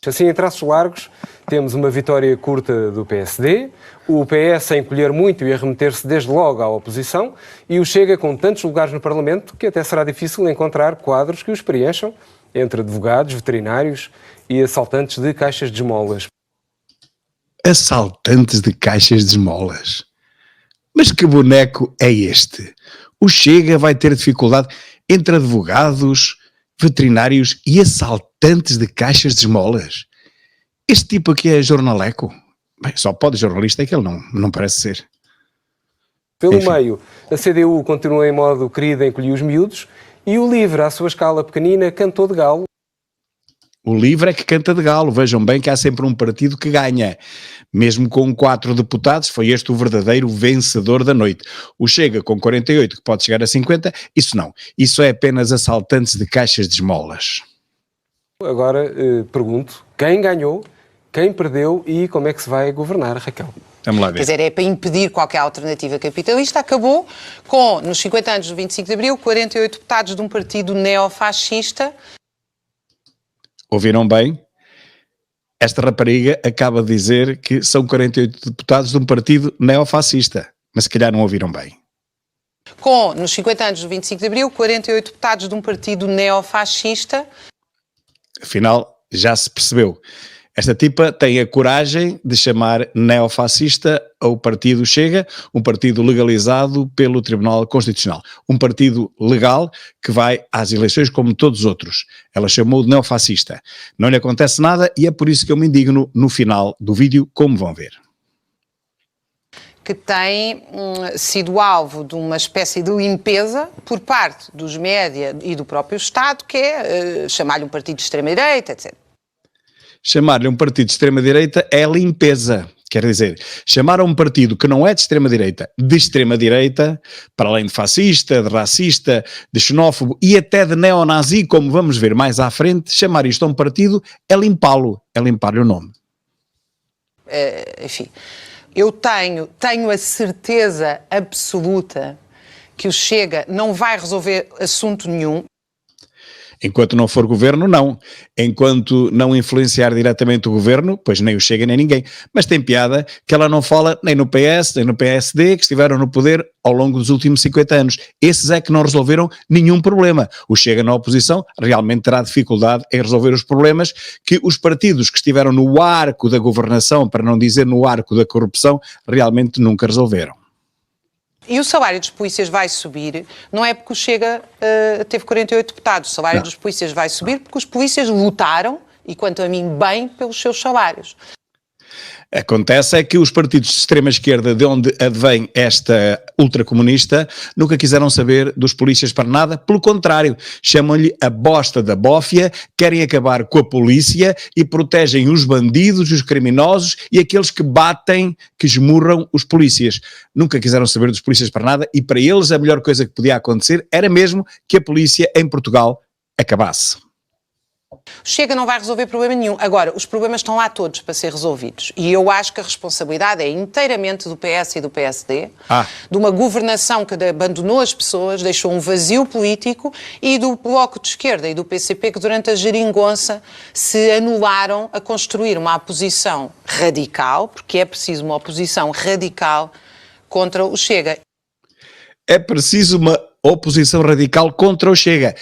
Assim, em traços largos, temos uma vitória curta do PSD, o PS a encolher muito e a remeter-se desde logo à oposição, e o Chega com tantos lugares no Parlamento que até será difícil encontrar quadros que os preencham, entre advogados, veterinários e assaltantes de caixas de esmolas. Assaltantes de caixas de esmolas? Mas que boneco é este? O Chega vai ter dificuldade entre advogados, veterinários e assaltantes de caixas de esmolas? Este tipo aqui é jornaleco? Bem, só pode jornalista é que ele não parece ser. Pelo meio, a CDU continua em modo querida encolher os miúdos e o LIVRE, à sua escala pequenina, cantou de galo. O LIVRE é que canta de galo. Vejam bem que há sempre um partido que ganha. Mesmo com 4 deputados, foi este o verdadeiro vencedor da noite. O Chega com 48, que pode chegar a 50, isso não. Isso é apenas assaltantes de caixas de esmolas. Agora pergunto, quem ganhou, quem perdeu e como é que se vai governar, Raquel? Vamos lá ver. Quer dizer, é para impedir qualquer alternativa capitalista. Acabou com, nos 50 anos do 25 de Abril, 48 deputados de um partido neofascista. Ouviram bem? Esta rapariga acaba de dizer que são 48 deputados de um partido neofascista. Mas se calhar não ouviram bem. Com, nos 50 anos do 25 de Abril, 48 deputados de um partido neofascista. Afinal, já se percebeu. Esta tipa tem a coragem de chamar neofascista ao partido Chega, um partido legalizado pelo Tribunal Constitucional. Um partido legal que vai às eleições como todos os outros. Ela chamou de neofascista. Não lhe acontece nada e é por isso que eu me indigno no final do vídeo, como vão ver. Que tem sido alvo de uma espécie de limpeza por parte dos média e do próprio Estado, que é chamar-lhe um partido de extrema-direita, etc. Chamar-lhe um partido de extrema-direita é limpeza. Quer dizer, chamar a um partido que não é de extrema-direita, para além de fascista, de racista, de xenófobo e até de neonazi, como vamos ver mais à frente, chamar isto a um partido é limpá-lo, é limpar-lhe o nome. Enfim, eu tenho a certeza absoluta que o Chega não vai resolver assunto nenhum. Enquanto não for governo, não. Enquanto não influenciar diretamente o governo, pois nem o Chega nem ninguém. Mas tem piada que ela não fala nem no PS, nem no PSD, que estiveram no poder ao longo dos últimos 50 anos. Esses é que não resolveram nenhum problema. O Chega na oposição realmente terá dificuldade em resolver os problemas que os partidos que estiveram no arco da governação, para não dizer no arco da corrupção, realmente nunca resolveram. E o salário dos polícias vai subir, não é porque o Chega teve 48 deputados, o salário dos polícias vai subir porque os polícias lutaram, e quanto a mim, bem, pelos seus salários. Acontece é que os partidos de extrema-esquerda, de onde advém esta ultracomunista, nunca quiseram saber dos polícias para nada, pelo contrário, chamam-lhe a bosta da bófia, querem acabar com a polícia e protegem os bandidos, os criminosos e aqueles que batem, que esmurram os polícias. Nunca quiseram saber dos polícias para nada e para eles a melhor coisa que podia acontecer era mesmo que a polícia em Portugal acabasse. O Chega não vai resolver problema nenhum. Agora, os problemas estão lá todos para ser resolvidos. E eu acho que a responsabilidade é inteiramente do PS e do PSD, de uma governação que abandonou as pessoas, deixou um vazio político, e do Bloco de Esquerda e do PCP que durante a geringonça se anularam a construir uma oposição radical, porque é preciso uma oposição radical contra o Chega. É preciso uma oposição radical contra o Chega.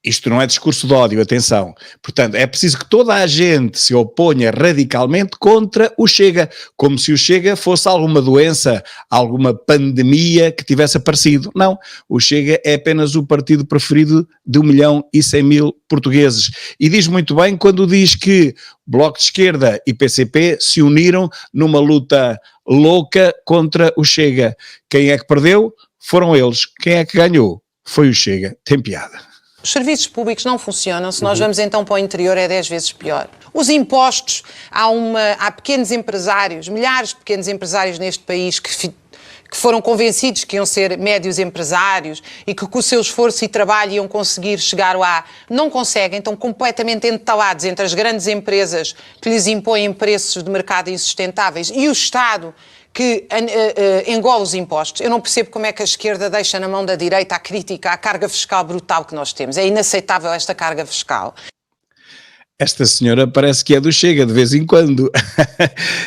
Isto não é discurso de ódio, atenção. Portanto, é preciso que toda a gente se oponha radicalmente contra o Chega, como se o Chega fosse alguma doença, alguma pandemia que tivesse aparecido. Não, o Chega é apenas o partido preferido de 1.100.000 portugueses. E diz muito bem quando diz que Bloco de Esquerda e PCP se uniram numa luta louca contra o Chega. Quem é que perdeu? Foram eles. Quem é que ganhou? Foi o Chega. Tem piada. Os serviços públicos não funcionam, se nós vamos então para o interior é 10 vezes pior. Os impostos, há pequenos empresários, milhares de pequenos empresários neste país que foram convencidos que iam ser médios empresários e que com o seu esforço e trabalho iam conseguir chegar lá. Não conseguem, estão completamente entalados entre as grandes empresas que lhes impõem preços de mercado insustentáveis e o Estado que engole os impostos. Eu não percebo como é que a esquerda deixa na mão da direita a crítica à carga fiscal brutal que nós temos. É inaceitável esta carga fiscal. Esta senhora parece que é do Chega de vez em quando.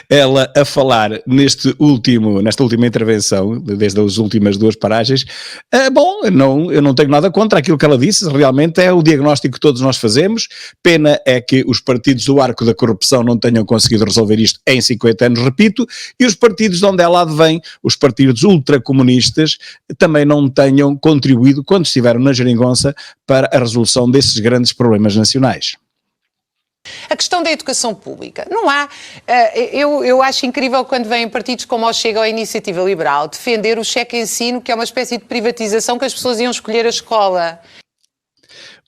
Ela a falar nesta última intervenção, desde as últimas duas paragens, bom, eu não tenho nada contra aquilo que ela disse, realmente é o diagnóstico que todos nós fazemos. Pena é que os partidos do arco da corrupção não tenham conseguido resolver isto em 50 anos, repito, e os partidos de onde ela advém, os partidos ultracomunistas, também não tenham contribuído, quando estiveram na geringonça, para a resolução desses grandes problemas nacionais. A questão da educação pública. Não há. Eu acho incrível quando vêm partidos como o Chega ou a Iniciativa Liberal defender o cheque ensino, que é uma espécie de privatização que as pessoas iam escolher a escola.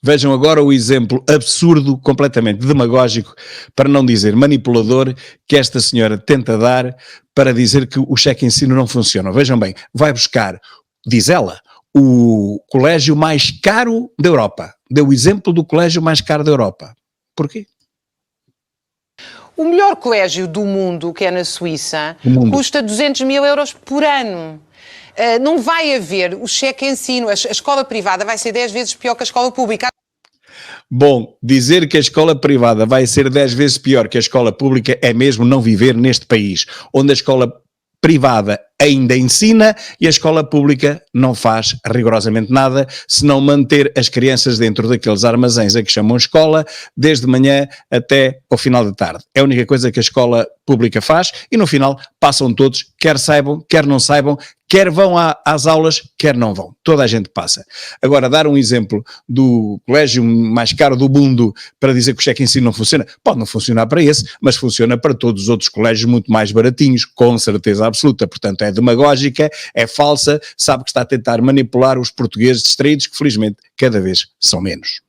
Vejam agora o exemplo absurdo, completamente demagógico, para não dizer manipulador, que esta senhora tenta dar para dizer que o cheque ensino não funciona. Vejam bem, vai buscar, diz ela, o colégio mais caro da Europa. Deu o exemplo do colégio mais caro da Europa. Porquê? O melhor colégio do mundo, que é na Suíça, custa 200 mil euros por ano. Não vai haver o cheque ensino. A escola privada vai ser 10 vezes pior que a escola pública. Bom, dizer que a escola privada vai ser 10 vezes pior que a escola pública é mesmo não viver neste país, onde a escola privada ainda ensina e a escola pública não faz rigorosamente nada, senão manter as crianças dentro daqueles armazéns a que chamam escola, desde manhã até ao final da tarde. É a única coisa que a escola pública faz e no final passam todos, quer saibam, quer não saibam, quer vão às aulas, quer não vão. Toda a gente passa. Agora, dar um exemplo do colégio mais caro do mundo para dizer que o cheque ensino não funciona, pode não funcionar para esse, mas funciona para todos os outros colégios muito mais baratinhos, com certeza absoluta. Portanto, é demagógica, é falsa, sabe que está a tentar manipular os portugueses distraídos, que felizmente cada vez são menos.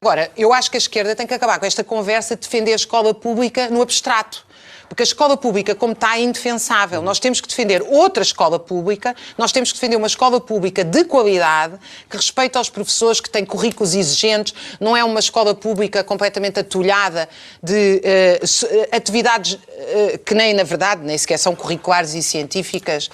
Agora, eu acho que a esquerda tem que acabar com esta conversa de defender a escola pública no abstrato. Porque a escola pública, como está, é indefensável. Nós temos que defender outra escola pública, nós temos que defender uma escola pública de qualidade, que respeita aos professores, que tem currículos exigentes, não é uma escola pública completamente atulhada de atividades que nem, na verdade, nem sequer são curriculares e científicas.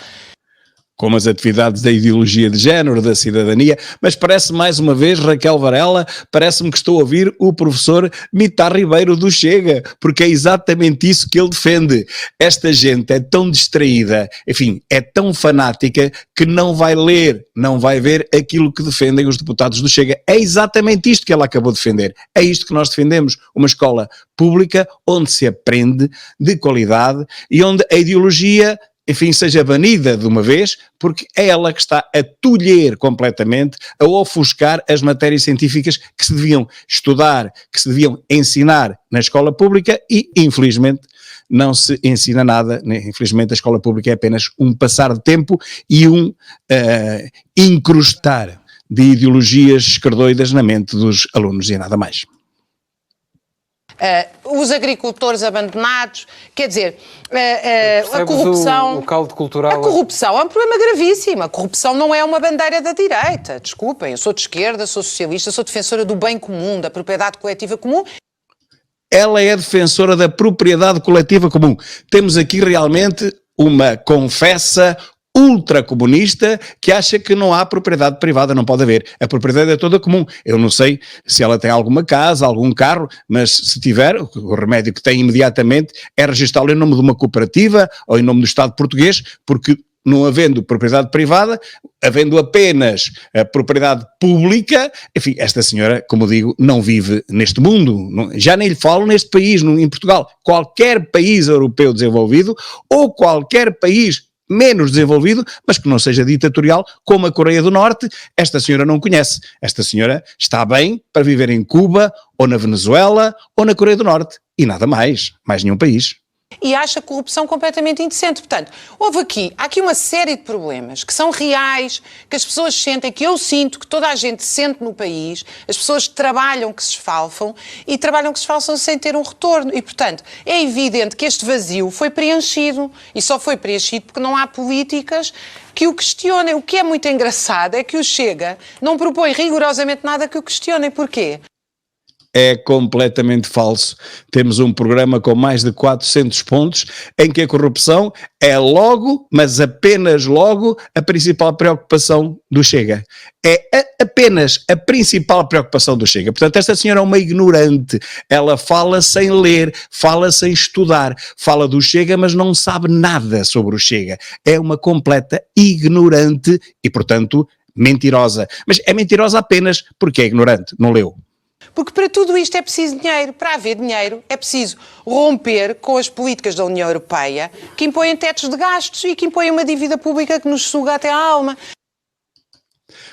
Como as atividades da ideologia de género, da cidadania, mas parece mais uma vez, Raquel Varela, parece-me que estou a ouvir o professor Mitar Ribeiro do Chega, porque é exatamente isso que ele defende. Esta gente é tão distraída, enfim, é tão fanática que não vai ler, não vai ver aquilo que defendem os deputados do Chega. É exatamente isto que ela acabou de defender. É isto que nós defendemos, uma escola pública onde se aprende de qualidade e onde a ideologia, enfim, seja banida de uma vez, porque é ela que está a tolher completamente, a ofuscar as matérias científicas que se deviam estudar, que se deviam ensinar na escola pública e, infelizmente, não se ensina nada. Infelizmente, a escola pública é apenas um passar de tempo e um incrustar de ideologias esquerdoidas na mente dos alunos e nada mais. Os agricultores abandonados, quer dizer, a corrupção. O caldo cultural. A corrupção é um problema gravíssimo. A corrupção não é uma bandeira da direita. Desculpem, eu sou de esquerda, sou socialista, sou defensora do bem comum, da propriedade coletiva comum. Ela é defensora da propriedade coletiva comum. Temos aqui realmente uma confessa ultracomunista que acha que não há propriedade privada, não pode haver. A propriedade é toda comum. Eu não sei se ela tem alguma casa, algum carro, mas se tiver, o remédio que tem imediatamente é registá-lo em nome de uma cooperativa ou em nome do Estado português, porque não havendo propriedade privada, havendo apenas a propriedade pública, enfim, esta senhora, como digo, não vive neste mundo, já nem lhe falo neste país, em Portugal. Qualquer país europeu desenvolvido ou qualquer país menos desenvolvido, mas que não seja ditatorial, como a Coreia do Norte, esta senhora não conhece. Esta senhora está bem para viver em Cuba, ou na Venezuela, ou na Coreia do Norte, e nada mais nenhum país. E acha a corrupção completamente indecente. Portanto, há aqui uma série de problemas que são reais, que as pessoas sentem, que eu sinto, que toda a gente sente no país, as pessoas trabalham que se esfalfam e trabalham que se esfalfam sem ter um retorno. E, portanto, é evidente que este vazio foi preenchido e só foi preenchido porque não há políticas que o questionem. O que é muito engraçado é que o Chega não propõe rigorosamente nada que o questionem. Porquê? É completamente falso. Temos um programa com mais de 400 pontos em que a corrupção é logo, mas apenas logo, a principal preocupação do Chega. É apenas a principal preocupação do Chega. Portanto, esta senhora é uma ignorante. Ela fala sem ler, fala sem estudar, fala do Chega, mas não sabe nada sobre o Chega. É uma completa ignorante e, portanto, mentirosa. Mas é mentirosa apenas porque é ignorante, não leu. Porque para tudo isto é preciso dinheiro. Para haver dinheiro é preciso romper com as políticas da União Europeia que impõem tetos de gastos e que impõem uma dívida pública que nos suga até a alma.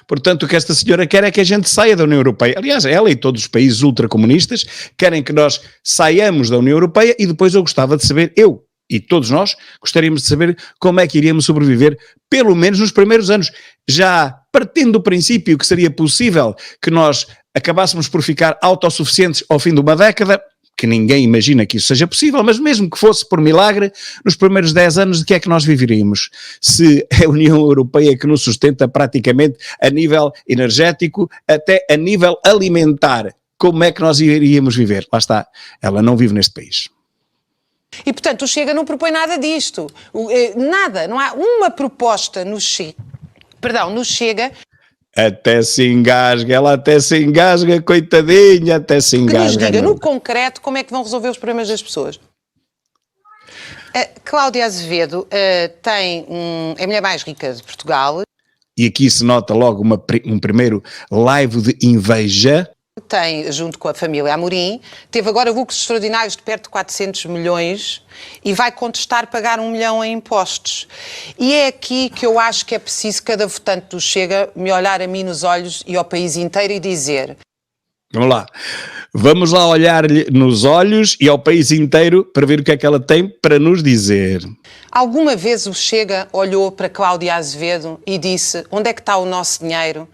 Portanto, o que esta senhora quer é que a gente saia da União Europeia. Aliás, ela e todos os países ultracomunistas querem que nós saiamos da União Europeia e depois eu gostava de saber, eu e todos nós gostaríamos de saber como é que iríamos sobreviver, pelo menos nos primeiros anos, já partindo do princípio que seria possível que nós acabássemos por ficar autossuficientes ao fim de uma década, que ninguém imagina que isso seja possível, mas mesmo que fosse por milagre, nos primeiros 10 anos de que é que nós viveríamos? Se é a União Europeia que nos sustenta praticamente a nível energético, até a nível alimentar, como é que nós iríamos viver? Lá está, ela não vive neste país. E, portanto, o Chega não propõe nada disto. Nada, não há uma proposta no Chega. Até se engasga, ela até se engasga, coitadinha, até se engasga. Que nos diga no concreto como é que vão resolver os problemas das pessoas. Cláudia Azevedo é a mulher mais rica de Portugal. E aqui se nota logo um primeiro live de inveja. Tem, junto com a família Amorim, teve agora lucros extraordinários de perto de 400 milhões e vai contestar pagar 1 milhão em impostos. E é aqui que eu acho que é preciso cada votante do Chega me olhar a mim nos olhos e ao país inteiro e dizer... Vamos lá olhar-lhe nos olhos e ao país inteiro para ver o que é que ela tem para nos dizer. Alguma vez o Chega olhou para Cláudia Azevedo e disse: onde é que está o nosso dinheiro?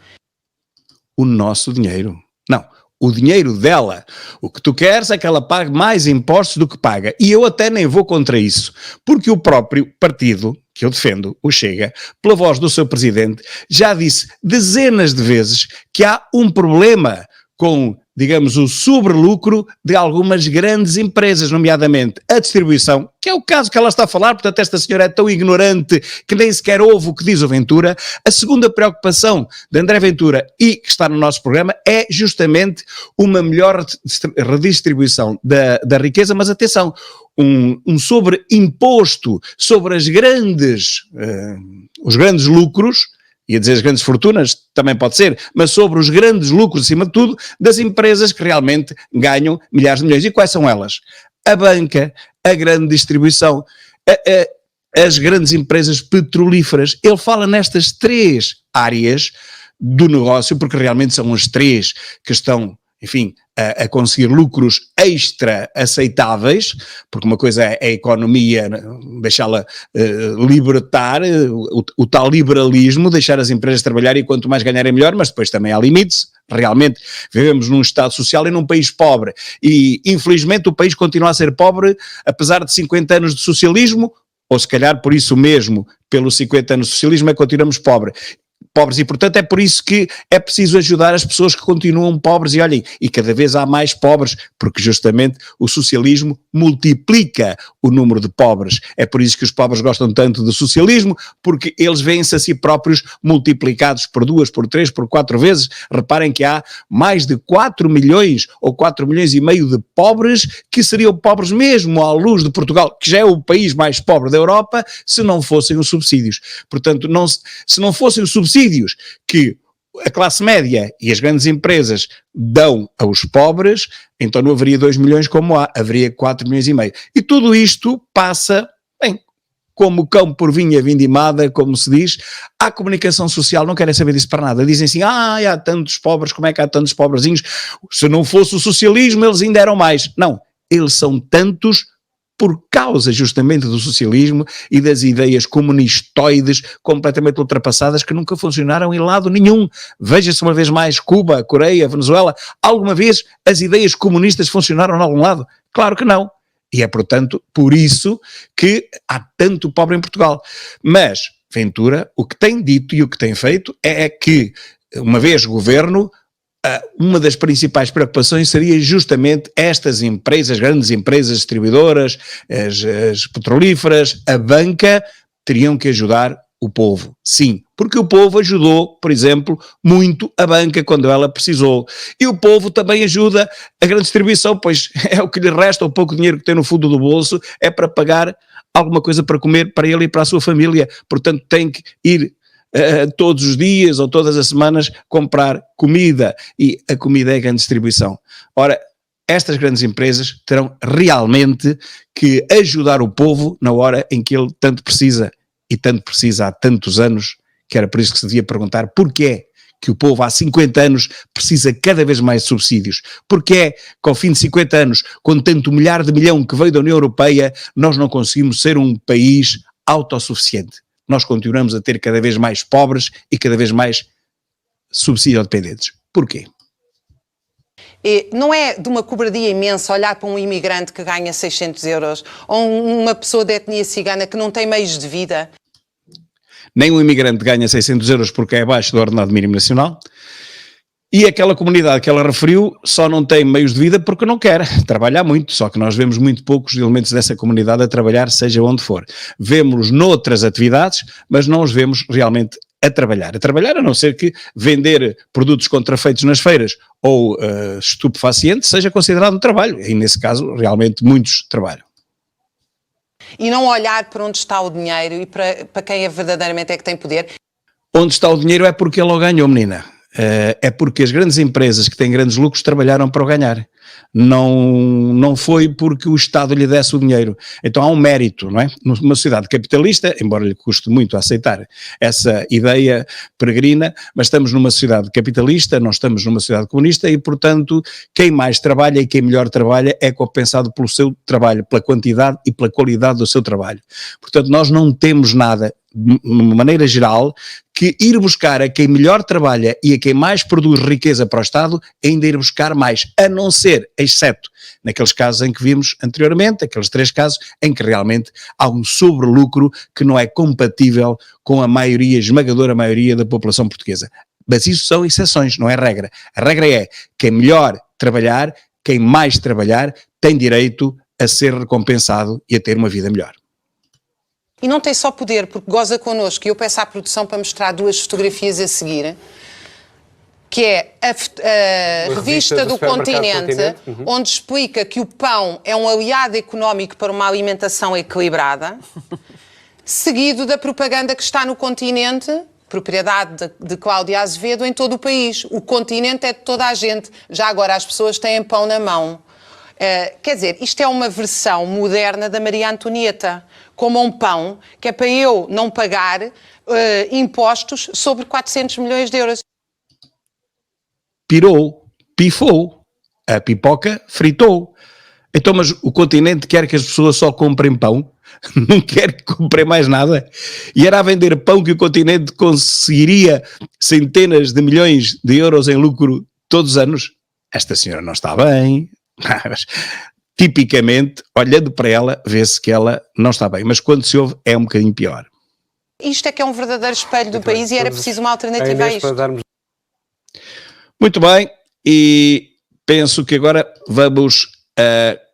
O nosso dinheiro? Não, o dinheiro dela. O que tu queres é que ela pague mais impostos do que paga. E eu até nem vou contra isso, porque o próprio partido que eu defendo, o Chega, pela voz do seu presidente, já disse dezenas de vezes que há um problema com, digamos, o sobrelucro de algumas grandes empresas, nomeadamente a distribuição, que é o caso que ela está a falar. Portanto, esta senhora é tão ignorante que nem sequer ouve o que diz o Ventura. A segunda preocupação de André Ventura, e que está no nosso programa, é justamente uma melhor redistribuição da riqueza, mas atenção, um sobreimposto sobre os grandes lucros, ia dizer as grandes fortunas, também pode ser, mas sobre os grandes lucros, acima de tudo, das empresas que realmente ganham milhares de milhões. E quais são elas? A banca, a grande distribuição, as grandes empresas petrolíferas. Ele fala nestas 3 áreas do negócio, porque realmente são as 3 que estão, enfim, a conseguir lucros extra aceitáveis, porque uma coisa é a economia, deixá-la libertar, o tal liberalismo, deixar as empresas trabalhar e quanto mais ganharem melhor, mas depois também há limites. Realmente vivemos num Estado social e num país pobre, e infelizmente o país continua a ser pobre, apesar de 50 anos de socialismo, ou se calhar por isso mesmo, pelos 50 anos de socialismo, é que continuamos pobres, e portanto é por isso que é preciso ajudar as pessoas que continuam pobres. E olhem, e cada vez há mais pobres, porque justamente o socialismo multiplica o número de pobres. É por isso que os pobres gostam tanto do socialismo, porque eles veem-se a si próprios multiplicados por 2, por 3, por 4 vezes. Reparem que há mais de 4 milhões ou 4 milhões e meio de pobres que seriam pobres mesmo à luz de Portugal, que já é o país mais pobre da Europa, se não fossem os subsídios. Portanto, se não fossem os subsídios que a classe média e as grandes empresas dão aos pobres, então não haveria 2 milhões como há, haveria 4 milhões e meio. E tudo isto passa, bem, como cão por vinha vindimada, como se diz. A comunicação social não querem saber disso para nada. Dizem assim, há tantos pobres, como é que há tantos pobrezinhos? Se não fosse o socialismo, eles ainda eram mais. Não, eles são tantos por causa justamente do socialismo e das ideias comunistoides completamente ultrapassadas que nunca funcionaram em lado nenhum. Veja-se uma vez mais Cuba, Coreia, Venezuela. Alguma vez as ideias comunistas funcionaram em algum lado? Claro que não. E é, portanto, por isso que há tanto pobre em Portugal. Mas Ventura, o que tem dito e o que tem feito é que, uma vez governo, uma das principais preocupações seria justamente estas empresas, grandes empresas distribuidoras, as petrolíferas, a banca, teriam que ajudar o povo. Sim, porque o povo ajudou, por exemplo, muito a banca quando ela precisou. E o povo também ajuda a grande distribuição, pois é o que lhe resta, o pouco dinheiro que tem no fundo do bolso é para pagar alguma coisa para comer para ele e para a sua família. Portanto, tem que ir todos os dias ou todas as semanas comprar comida, e a comida é a grande distribuição. Ora, estas grandes empresas terão realmente que ajudar o povo na hora em que ele tanto precisa, e tanto precisa há tantos anos, que era por isso que se devia perguntar porquê que o povo há 50 anos precisa cada vez mais de subsídios. Porquê que ao fim de 50 anos, com tanto milhar de milhão que veio da União Europeia, nós não conseguimos ser um país autossuficiente? Nós continuamos a ter cada vez mais pobres e cada vez mais subsídio-dependentes. Porquê? Não é de uma cobardia imensa olhar para um imigrante que ganha 600 euros ou uma pessoa de etnia cigana que não tem meios de vida? Nem um imigrante ganha 600 euros porque é abaixo do ordenado mínimo nacional, e aquela comunidade que ela referiu só não tem meios de vida porque não quer trabalhar muito, só que nós vemos muito poucos elementos dessa comunidade a trabalhar, seja onde for. Vemos noutras atividades, mas não os vemos realmente a trabalhar, a não ser que vender produtos contrafeitos nas feiras ou estupefacientes seja considerado um trabalho, e nesse caso realmente muitos trabalham. E não olhar para onde está o dinheiro e para quem verdadeiramente é que tem poder. Onde está o dinheiro é porque ele o ganhou, menina. É porque as grandes empresas que têm grandes lucros trabalharam para o ganhar. Não foi porque o Estado lhe desse o dinheiro. Então há um mérito, não é? Numa sociedade capitalista, embora lhe custe muito aceitar essa ideia peregrina, mas estamos numa sociedade capitalista, não estamos numa sociedade comunista, e portanto quem mais trabalha e quem melhor trabalha é compensado pelo seu trabalho, pela quantidade e pela qualidade do seu trabalho. Portanto, nós não temos nada, de uma maneira geral, que ir buscar a quem melhor trabalha e a quem mais produz riqueza para o Estado, ainda ir buscar mais, a não ser, exceto naqueles casos em que vimos anteriormente, aqueles 3 casos em que realmente há um sobrelucro que não é compatível com a maioria, esmagadora maioria da população portuguesa. Mas isso são exceções, não é regra. A regra é quem melhor trabalhar, quem mais trabalhar, tem direito a ser recompensado e a ter uma vida melhor. E não tem só poder, porque goza connosco, e eu peço à produção para mostrar 2 fotografias a seguir, que é a revista do Continente, onde explica que o pão é um aliado económico para uma alimentação equilibrada, seguido da propaganda que está no Continente, propriedade de Cláudia Azevedo, em todo o país. O Continente é de toda a gente. Já agora as pessoas têm pão na mão. Quer dizer, isto é uma versão moderna da Maria Antonieta, como um pão, que é para eu não pagar impostos sobre 400 milhões de euros. Pirou, pifou, a pipoca fritou. Então, mas o Continente quer que as pessoas só comprem pão? Não quer que comprem mais nada? E era a vender pão que o Continente conseguiria centenas de milhões de euros em lucro todos os anos? Esta senhora não está bem. Mas, tipicamente, olhando para ela, vê-se que ela não está bem, mas quando se ouve é um bocadinho pior. Isto é que é um verdadeiro espelho do país e era preciso uma alternativa a isto. Muito bem, e penso que agora vamos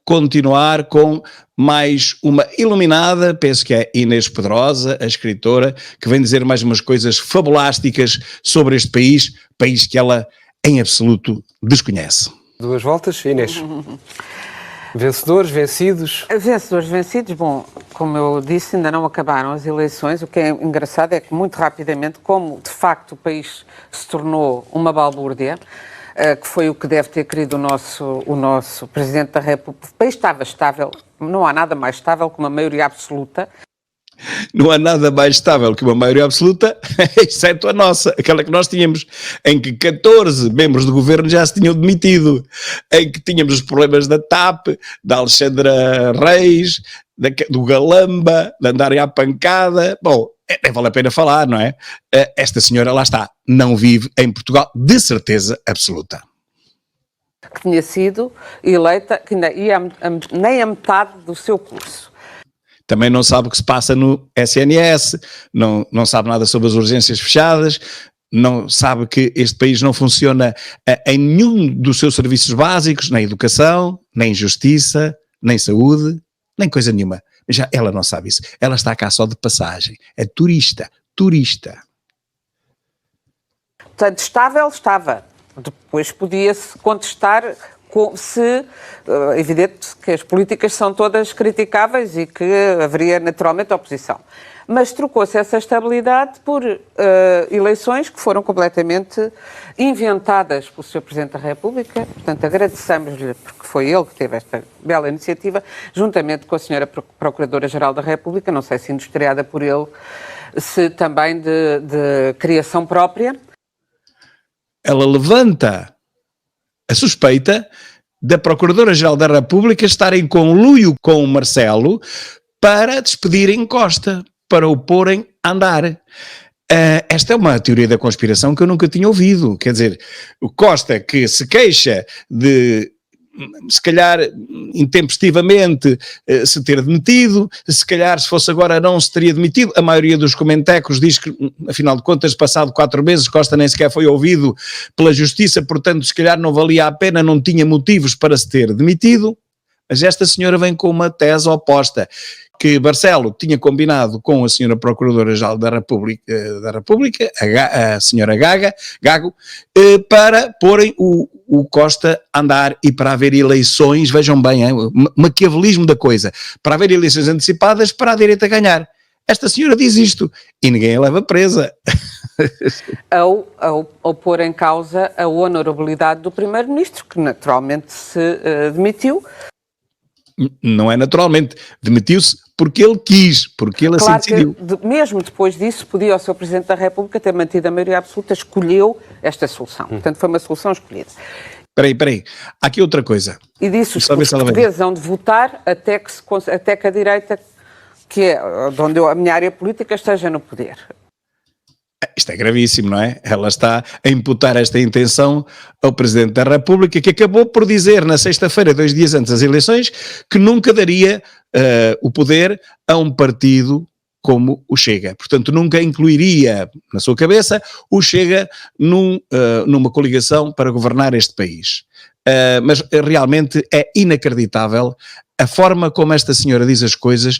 continuar com mais uma iluminada, penso que é Inês Pedrosa, a escritora, que vem dizer mais umas coisas fabulásticas sobre este país que ela em absoluto desconhece. 2 voltas, Inês. Vencedores, vencidos? Vencedores, vencidos. Bom, como eu disse, ainda não acabaram as eleições. O que é engraçado é que, muito rapidamente, como de facto o país se tornou uma balbúrdia, que foi o que deve ter querido o nosso Presidente da República. O país estava estável, não há nada mais estável que uma maioria absoluta. Não há nada mais estável que uma maioria absoluta, exceto a nossa, aquela que nós tínhamos, em que 14 membros do governo já se tinham demitido, em que tínhamos os problemas da TAP, da Alexandra Reis, do Galamba, de andarem à pancada. Bom, nem vale a pena falar, não é? Esta senhora, lá está, não vive em Portugal, de certeza absoluta. Que tinha sido eleita, que ainda ia nem a metade do seu curso. Também não sabe o que se passa no SNS, não sabe nada sobre as urgências fechadas, não sabe que este país não funciona em nenhum dos seus serviços básicos, nem educação, nem justiça, nem saúde, nem coisa nenhuma. Já ela não sabe isso. Ela está cá só de passagem. É turista. Portanto, estável estava. Depois podia-se contestar se, evidente que as políticas são todas criticáveis e que haveria naturalmente oposição. Mas trocou-se essa estabilidade por eleições que foram completamente inventadas pelo Sr. Presidente da República. Portanto, agradecemos-lhe, porque foi ele que teve esta bela iniciativa, juntamente com a Sra. Procuradora-Geral da República, não sei se industriada por ele, se também de criação própria. Ela levanta a suspeita da Procuradora-Geral da República estar em conluio com o Marcelo para despedirem Costa, para o porem a andar. Esta é uma teoria da conspiração que eu nunca tinha ouvido. Quer dizer, o Costa que se queixa de, se calhar, intempestivamente se ter demitido, se calhar se fosse agora não se teria demitido. A maioria dos comentecos diz que, afinal de contas, passado 4 meses, Costa nem sequer foi ouvido pela Justiça, portanto, se calhar não valia a pena, não tinha motivos para se ter demitido. Mas esta senhora vem com uma tese oposta, que Marcelo tinha combinado com a senhora Procuradora-Geral da República, a senhora Gago, para porem o Costa a andar e para haver eleições, vejam bem, maquiavelismo da coisa, para haver eleições antecipadas para a direita ganhar. Esta senhora diz isto e ninguém a leva presa. Ao pôr em causa a honorabilidade do Primeiro-Ministro, que naturalmente se demitiu. Não é naturalmente, demitiu-se porque ele quis, porque ele claro assim decidiu. Que, mesmo depois disso, podia o Sr. Presidente da República ter mantido a maioria absoluta, escolheu esta solução. Portanto, foi uma solução escolhida. Espera aí, há aqui outra coisa. E disse os portugueses hão de votar até que a direita, que é onde a minha área política, esteja no poder. Isto é gravíssimo, não é? Ela está a imputar esta intenção ao Presidente da República, que acabou por dizer na sexta-feira, 2 dias antes das eleições, que nunca daria o poder a um partido como o Chega. Portanto, nunca incluiria na sua cabeça o Chega numa coligação para governar este país. Mas realmente é inacreditável a forma como esta senhora diz as coisas,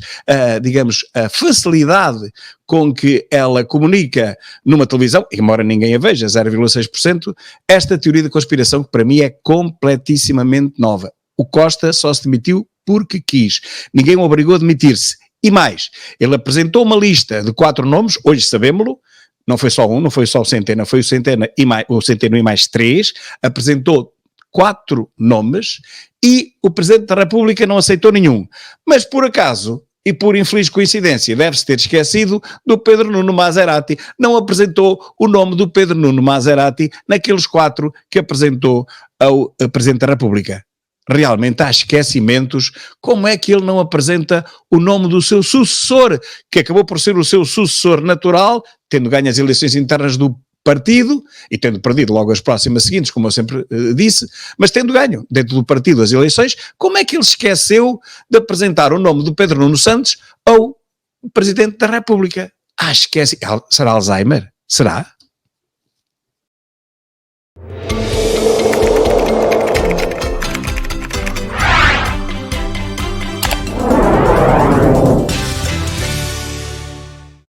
digamos, a facilidade com que ela comunica numa televisão, embora ninguém a veja, 0,6%, esta teoria da conspiração que para mim é completissimamente nova. O Costa só se demitiu porque quis. Ninguém o obrigou a demitir-se. E mais, ele apresentou uma lista de 4 nomes, hoje sabemos-lo, não foi só um, não foi só o Centeno, foi o Centeno e mais 3, apresentou 4 nomes e o Presidente da República não aceitou nenhum. Mas por acaso, e por infeliz coincidência, deve-se ter esquecido do Pedro Nuno Maserati. Não apresentou o nome do Pedro Nuno Maserati naqueles 4 que apresentou ao Presidente da República. Realmente há esquecimentos. Como é que ele não apresenta o nome do seu sucessor, que acabou por ser o seu sucessor natural, tendo ganho as eleições internas do partido, e tendo perdido logo as próximas seguintes, como eu sempre disse, mas tendo ganho dentro do partido as eleições, como é que ele esqueceu de apresentar o nome do Pedro Nuno Santos ao Presidente da República? Esquece. Será Alzheimer? Será?